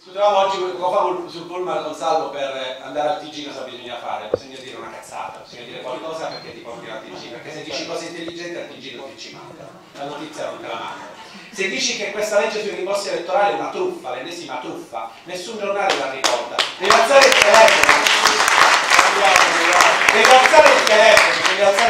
Discutevamo oggi sul pullman con Salvo per andare al TG cosa bisogna fare. Bisogna dire una cazzata, bisogna dire qualcosa perché ti porti al TG, perché se dici cose intelligenti al TG non ti ci manda, la notizia non te la manda. Se dici che questa legge sui rimborsi elettorali è una truffa, l'ennesima truffa, nessun giornale la ricorda. Devi alzare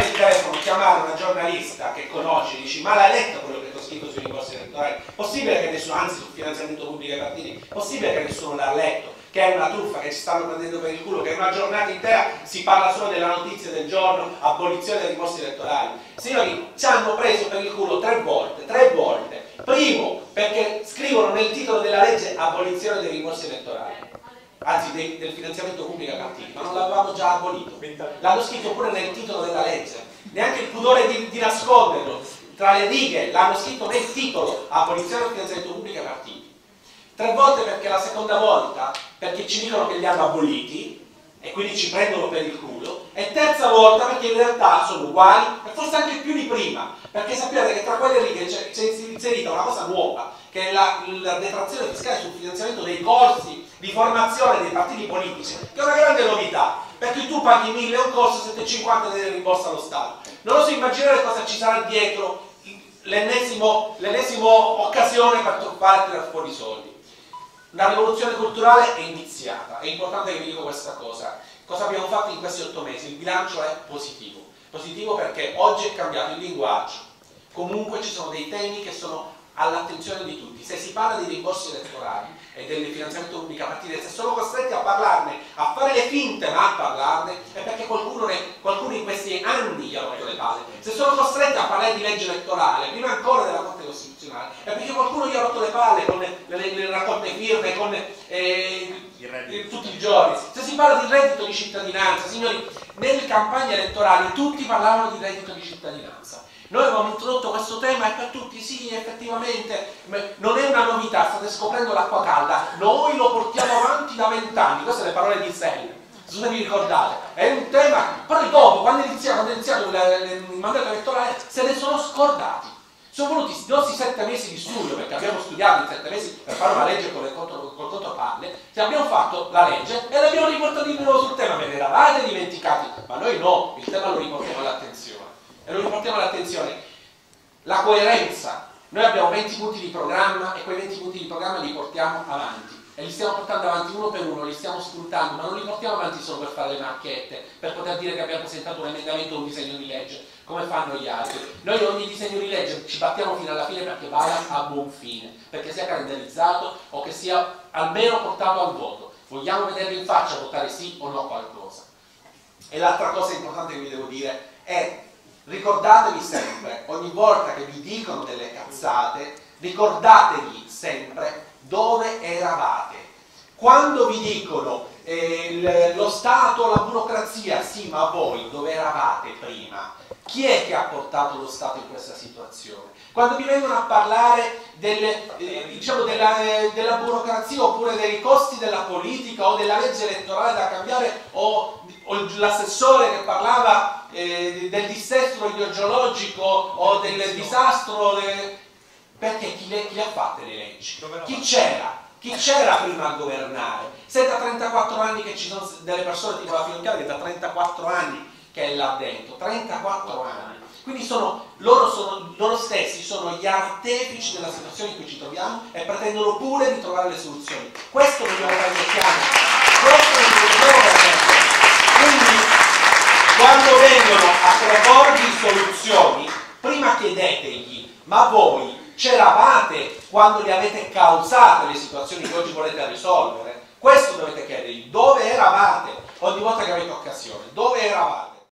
il telefono, chiamare una giornalista che conosci, dici ma l'hai letto quello che ho scritto sui rimborsi elettorali? Possibile che nessuno, anzi sul finanziamento pubblico ai partiti, possibile che nessuno l'ha letto? Che è una truffa, che ci stanno prendendo per il culo, che una giornata intera si parla solo della notizia del giorno, abolizione dei rimborsi elettorali. Signori, ci hanno preso per il culo tre volte. Primo, perché scrivono nel titolo della legge abolizione dei rimborsi elettorali, anzi del finanziamento pubblico ai partiti, ma non l'avevamo già abolito. L'hanno scritto pure nel titolo della legge, neanche il pudore di nasconderlo, tra le righe l'hanno scritto nel titolo, abolizione del finanziamento pubblico ai partiti. Tre volte perché la seconda volta perché ci dicono che li hanno aboliti e quindi ci prendono per il culo, e terza volta perché in realtà sono uguali e forse anche più di prima, perché sappiate che tra quelle righe c'è inserita una cosa nuova, che è la detrazione fiscale sul finanziamento dei corsi di formazione dei partiti politici, che è una grande novità, perché tu paghi 1000 un corso, 750 te ne rimborsa lo Stato. Non oso immaginare cosa ci sarà dietro, l'ennesimo occasione per truffare e tirar fuori i soldi. La rivoluzione culturale è iniziata, è importante che vi dico questa cosa. Cosa abbiamo fatto in questi 8 mesi? Il bilancio è positivo. Positivo perché oggi è cambiato il linguaggio. Comunque ci sono dei temi che sono all'attenzione di tutti. Se si parla dei rimborsi elettorali e del finanziamento pubblico a partire, se sono costretti a parlarne, a fare le finte ma a parlarne, è perché qualcuno in questi anni gli ha rotto le palle. Se sono costretti a parlare di legge elettorale, prima ancora della Corte Costituzionale, è perché qualcuno gli ha rotto le palle con le raccolte firme, con tutti i giorni. Se si parla di reddito di cittadinanza, signori, nelle campagne elettorali tutti parlavano di reddito di cittadinanza. Noi avevamo introdotto questo tema e per tutti sì, effettivamente, non è una novità, state scoprendo l'acqua calda, noi lo portiamo avanti da 20 anni, queste le parole di Sell, se vi ricordate, è un tema, poi dopo, quando è iniziato il mandato elettorale, se ne sono scordati. Sono voluti i nostri 7 mesi di studio, perché abbiamo studiato in 7 mesi per fare una legge con contropalle, abbiamo fatto la legge e l'abbiamo riportata di nuovo sul tema, ve ne eravate dimenticati, ma noi no, il tema lo riportiamo all'attenzione. E lo riportiamo all'attenzione. La coerenza. Noi abbiamo 20 punti di programma e quei 20 punti di programma li portiamo avanti. E li stiamo portando avanti uno per uno, li stiamo spuntando, ma non li portiamo avanti solo per fare le macchiette, per poter dire che abbiamo presentato un emendamento o un disegno di legge, come fanno gli altri. Noi ogni disegno di legge ci battiamo fino alla fine perché vada a buon fine, perché sia calendarizzato o che sia almeno portato al voto. Vogliamo vedervi in faccia votare sì o no qualcosa. E l'altra cosa importante che vi devo dire è: ricordatevi sempre, ogni volta che vi dicono delle cazzate, ricordatevi sempre dove eravate. Quando vi dicono lo Stato, la burocrazia, sì, ma voi dove eravate prima? Chi è che ha portato lo Stato in questa situazione? Quando vi vengono a parlare della burocrazia oppure dei costi della politica o della legge elettorale da cambiare o l'assessore che parlava del dissesto idrogeologico o del disastro, perché chi le ha fatte le leggi? Chi c'era? Chi c'era prima a governare? Se da 34 anni che ci sono delle persone tipo la Finocchiara che da 34 anni che è là dentro, 34 anni. Quindi loro stessi sono gli artefici della situazione in cui ci troviamo e pretendono pure di trovare le soluzioni. Questo dobbiamo fare chiaro. Questo è il problema. Quindi quando vengono a proporvi soluzioni, prima chiedetegli: ma voi c'eravate quando le avete causate le situazioni che oggi volete risolvere? Questo dovete chiedergli: dove eravate? Ogni volta che avete occasione, dove eravate?